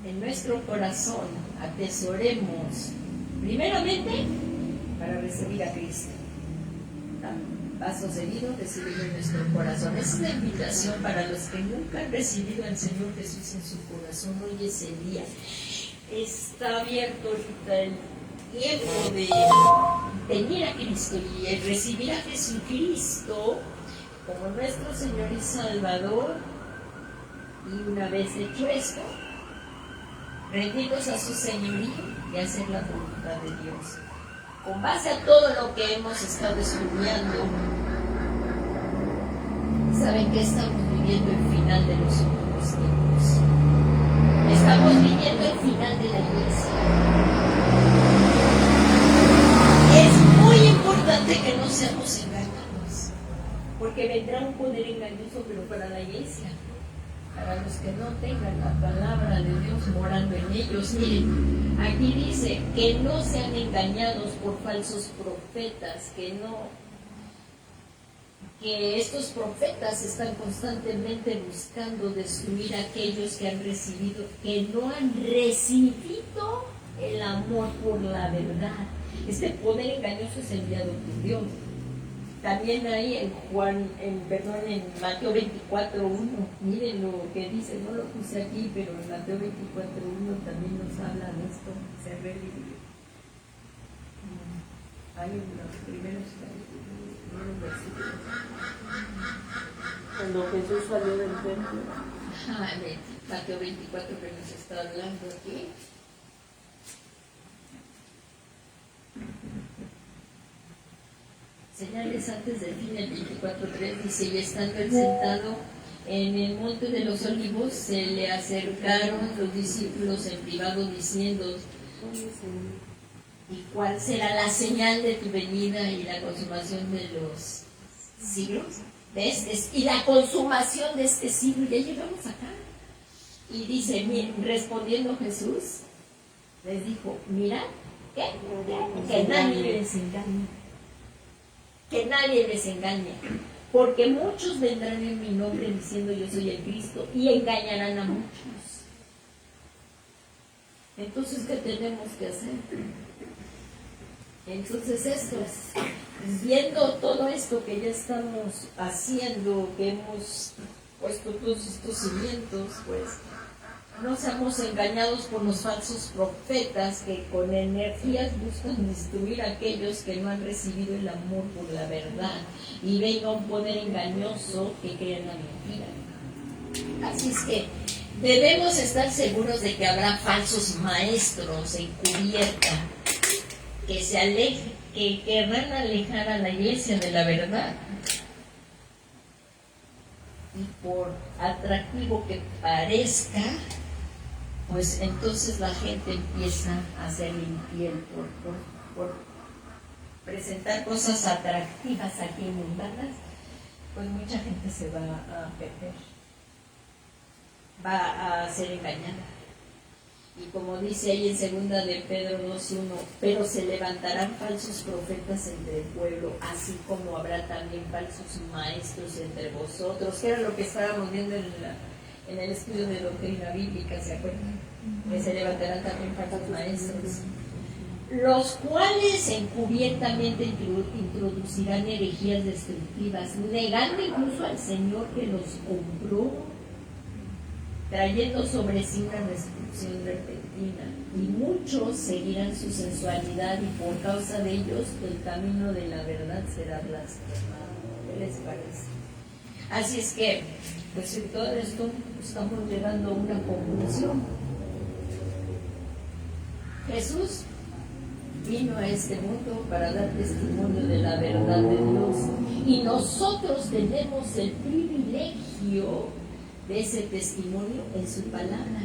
Speaker 1: en nuestro corazón, atesoremos, primeramente, para recibir a Cristo. Paso seguido, recibirlo en nuestro corazón. Esa es la invitación para los que nunca han recibido al Señor Jesús en su corazón. Hoy es el día. Está abierto ahorita el tiempo de venir a Cristo y el recibir a Jesucristo como nuestro Señor y Salvador. Y una vez hecho esto, rendirnos a su señorío y hacer la voluntad de Dios. Con base a todo lo que hemos estado estudiando, saben que estamos viviendo el final de los últimos tiempos. Estamos viviendo el final de la iglesia. Es muy importante que no seamos engañados, porque vendrá un poder engañoso, pero para la iglesia, para los que no tengan la palabra de Dios morando en ellos. Miren, aquí dice que no sean engañados por falsos profetas, que estos profetas están constantemente buscando destruir a aquellos que no han recibido el amor por la verdad. Este poder engañoso es enviado por Dios. También ahí en Mateo 24:1, miren lo que dice, no lo puse aquí, pero en Mateo 24:1 también nos habla de esto, se revive. Hay en los primeros versículos.
Speaker 2: cuando Jesús salió del templo.
Speaker 1: Ajá, Mateo 24 que nos está hablando aquí. Señales antes del fin, el 24:3 dice, y estando él sentado en el monte de los olivos, se le acercaron los discípulos en privado diciendo, ¿y cuál será la señal de tu venida y la consumación de los siglos? Y la consumación de este siglo, ya llegamos acá. Y dice, respondiendo Jesús, les dijo, mira, que nadie les engañe. Que nadie les engañe. Porque muchos vendrán en mi nombre diciendo yo soy el Cristo y engañarán a muchos. Entonces, ¿qué tenemos que hacer? Entonces esto es, viendo todo esto que ya estamos haciendo, que hemos puesto todos estos cimientos, pues no seamos engañados por los falsos profetas que con energías buscan destruir a aquellos que no han recibido el amor por la verdad y venga un poder engañoso que crea en la mentira. Así es que debemos estar seguros de que habrá falsos maestros encubierta que querrán alejar a la iglesia de la verdad. Y por atractivo que parezca, pues entonces la gente empieza a hacerle infiel por presentar cosas atractivas aquí mundanas, pues mucha gente se va a perder, va a ser engañada. Y como dice ahí en 2 de Pedro 2:1, pero se levantarán falsos profetas entre el pueblo, así como habrá también falsos maestros entre vosotros, que era lo que estábamos viendo en el estudio de doctrina bíblica, ¿se acuerdan? Que se levantarán también falsos maestros, los cuales encubiertamente introducirán herejías destructivas, negando incluso al Señor que los compró, trayendo sobre sí una destrucción repentina, y muchos seguirán su sensualidad, y por causa de ellos el camino de la verdad será blasfemado. ¿Qué les parece? Así es que, pues en todo esto estamos llegando a una conclusión. Jesús vino a este mundo para dar testimonio de la verdad de Dios, y nosotros tenemos el privilegio de ese testimonio en su palabra,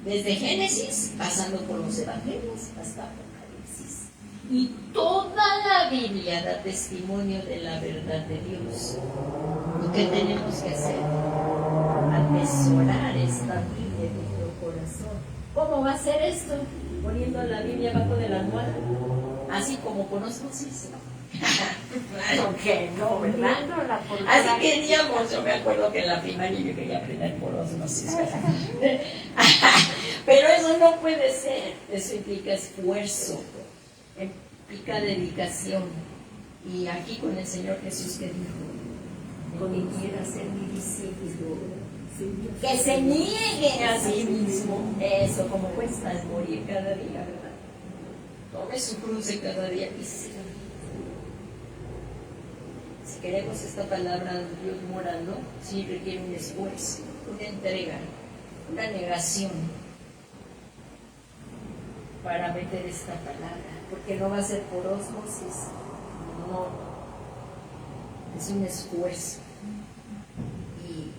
Speaker 1: desde Génesis, pasando por los evangelios hasta Apocalipsis. Y toda la Biblia da testimonio de la verdad de Dios. ¿Y qué tenemos que hacer? Atesorar esta Biblia en nuestro corazón. ¿Cómo va a ser esto? Poniendo la Biblia abajo de la almohada, así como con osmosis. Claro que no, ¿verdad? Así que digamos, yo me acuerdo que en la primaria yo quería aprender por osmosis. Pero eso no puede ser. Eso implica esfuerzo, implica dedicación. Y aquí con el Señor Jesús que dijo, con quien quiera ser mi discípulo, que se niegue a sí mismo. Eso, como cuesta es morir cada día, ¿verdad? Tome su cruz de cada día y siga. Si queremos esta palabra de Dios morando, sí requiere un esfuerzo, una entrega, una negación para meter esta palabra, porque no va a ser por osmosis, no, es un esfuerzo. Y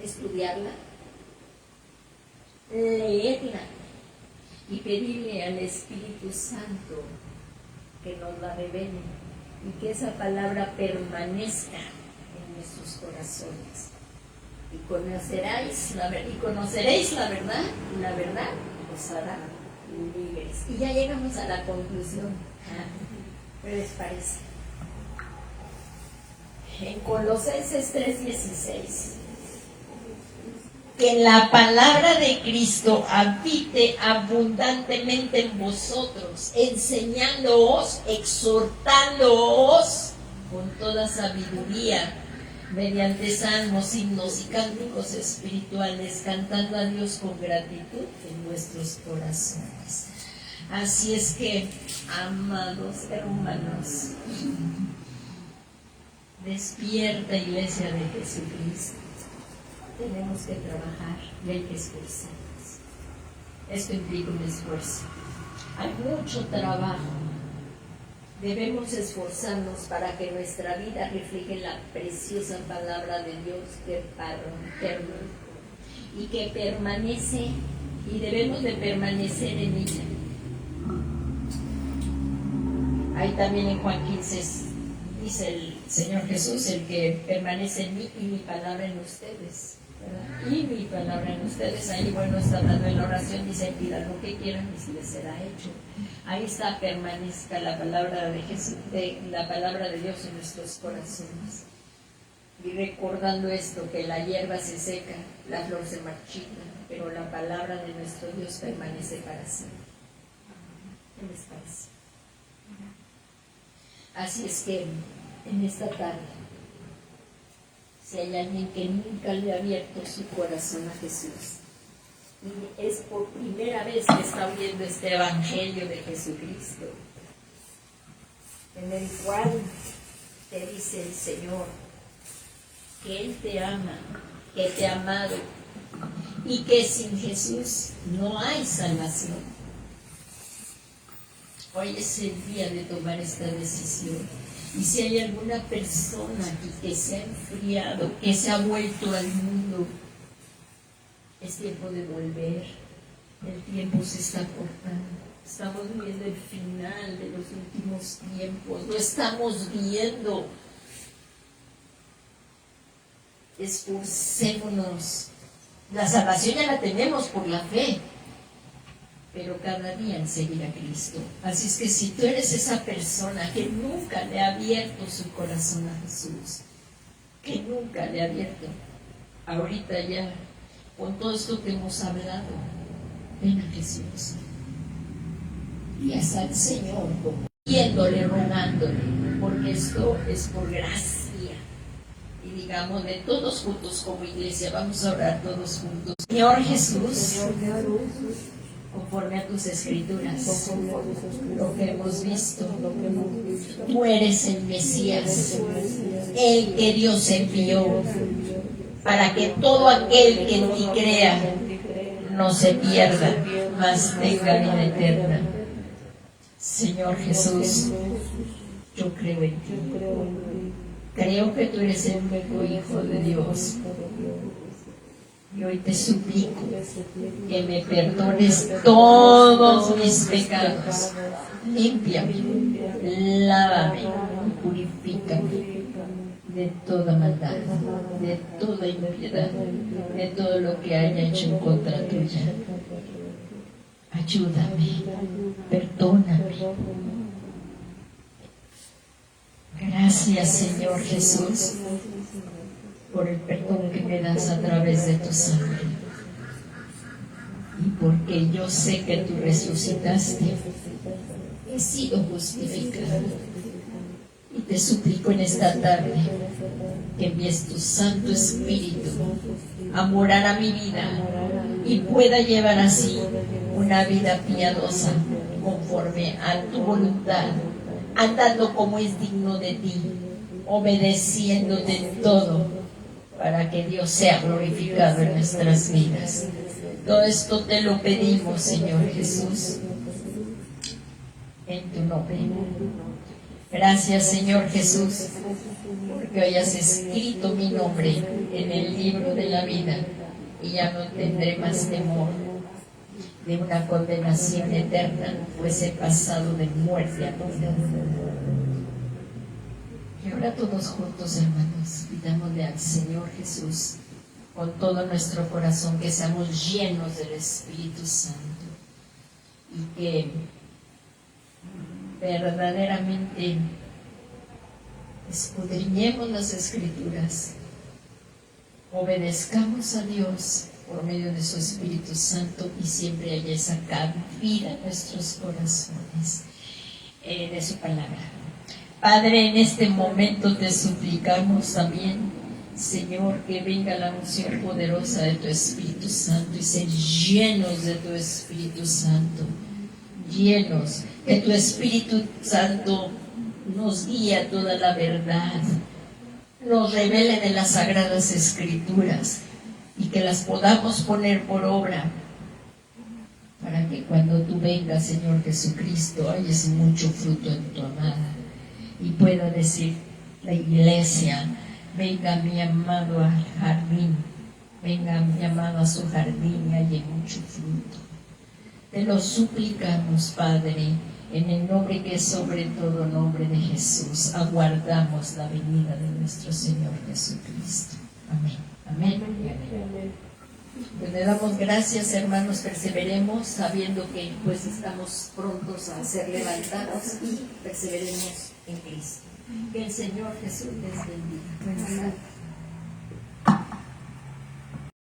Speaker 1: estudiarla, leerla y pedirle al Espíritu Santo que nos la revele y que esa palabra permanezca en nuestros corazones. Y conoceréis la verdad, y la verdad os hará libres. Y ya llegamos a la conclusión. ¿Qué les parece? En Colosenses 3:16, que la palabra de Cristo habite abundantemente en vosotros, enseñándoos, exhortándoos con toda sabiduría, mediante salmos, himnos y cánticos espirituales, cantando a Dios con gratitud en nuestros corazones. Así es que, amados hermanos, Despierta, Iglesia de Jesucristo. Tenemos que trabajar y hay que esforzarnos. Esto implica un esfuerzo. Hay mucho trabajo. Debemos esforzarnos para que nuestra vida refleje la preciosa palabra de Dios y que permanece, y debemos de permanecer en ella. Ahí también en Juan 15 dice el Señor Jesús: el que permanece en mí y mi palabra en ustedes, ¿verdad? Y mi palabra en ustedes. Ahí, bueno, está hablando en la oración, dice: pidan lo que quieran y se les será hecho. Ahí está: permanezca la palabra de Jesús, la palabra de Dios en nuestros corazones. Y recordando esto, que la hierba se seca, la flor se marchita, pero la palabra de nuestro Dios permanece para siempre. ¿Qué les parece? Así es que en esta tarde, si hay alguien que nunca le ha abierto su corazón a Jesús, y es por primera vez que está oyendo este evangelio de Jesucristo, en el cual te dice el Señor que Él te ama, que te ha amado, y que sin Jesús no hay salvación. Hoy es el día de tomar esta decisión. Y si hay alguna persona aquí que se ha enfriado, que se ha vuelto al mundo, es tiempo de volver. El tiempo se está cortando. Estamos viendo el final de los últimos tiempos. Lo estamos viendo. Esforcémonos. La salvación ya la tenemos por la fe, pero cada día en seguir a Cristo. Así es que si tú eres esa persona que nunca le ha abierto su corazón a Jesús, que nunca le ha abierto, ahorita ya, con todo esto que hemos hablado, ven a Jesús. Y hasta el Señor, pidiéndole, rogándole, porque esto es por gracia. Y digamos, de todos juntos como iglesia, vamos a orar todos juntos. Señor Jesús, conforme a tus escrituras, lo que hemos visto, tú eres el Mesías, el que Dios envió, para que todo aquel que en ti crea no se pierda, mas tenga vida eterna. Señor Jesús, yo creo en ti. Creo que tú eres el único Hijo de Dios. Y hoy te suplico que me perdones todos mis pecados. Límpiame, lávame, purifícame de toda maldad, de toda impiedad, de todo lo que haya hecho en contra tuya. Ayúdame, perdóname. Gracias, Señor Jesús, por el perdón que me das a través de tu sangre. Y porque yo sé que tú resucitaste, he sido justificado. Y te suplico en esta tarde que envíes tu Santo Espíritu a morar a mi vida y pueda llevar así una vida piadosa conforme a tu voluntad, andando como es digno de ti, obedeciéndote en todo, para que Dios sea glorificado en nuestras vidas. Todo esto te lo pedimos, Señor Jesús, en tu nombre. Gracias, Señor Jesús, porque hoy has escrito mi nombre en el libro de la vida y ya no tendré más temor de una condenación eterna, pues he pasado de muerte a vida. Y ahora todos juntos, hermanos, pidámosle al Señor Jesús con todo nuestro corazón que seamos llenos del Espíritu Santo y que verdaderamente escudriñemos las Escrituras, obedezcamos a Dios por medio de su Espíritu Santo y siempre haya esa cabida en nuestros corazones de su palabra. Padre, en este momento te suplicamos también, Señor, que venga la unción poderosa de tu Espíritu Santo y ser llenos de tu Espíritu Santo, llenos, que tu Espíritu Santo nos guíe a toda la verdad, nos revelen en las Sagradas Escrituras y que las podamos poner por obra para que cuando tú vengas, Señor Jesucristo, hayas mucho fruto en tu amada y pueda decir la iglesia: venga mi amado al jardín, venga mi amado a su jardín y haya mucho fruto. Te lo suplicamos, Padre, en el nombre que es sobre todo nombre de Jesús. Aguardamos la venida de nuestro Señor Jesucristo. Amén. Amén. Amén. Pues le damos gracias, hermanos. Perseveremos sabiendo que pues estamos prontos a ser levantados y perseveremos en Cristo. Que el Señor Jesús les bendiga. Buenas tardes.